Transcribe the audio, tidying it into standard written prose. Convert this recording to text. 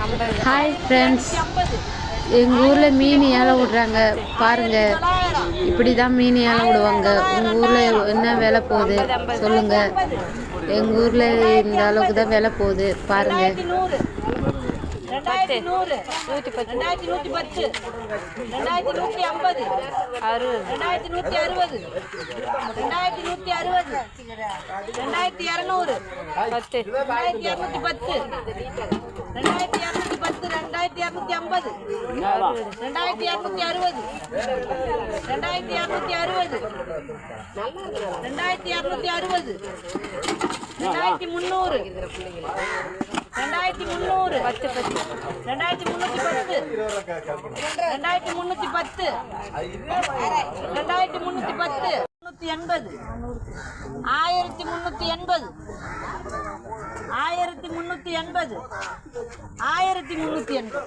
Hi friends, எங்கள் ஊரில் மீன் ஏலம் விடுறாங்க பாருங்கள். இப்படி தான் மீன் ஏலம் விடுவாங்க. உங்கள் ஊரில் என்ன விலை போகுது சொல்லுங்கள். எங்கள் ஊரில் இந்த அளவுக்கு தான் விலை போகுது பாருங்கள். 2100, 2110, 2150, 2160, 2160, 2200, 10, 2210, 2210, 2250, 2260, 2260, 2260, 2300, 2300, 2310, 2310, 2310, 1380, 1380, 1380, 1380.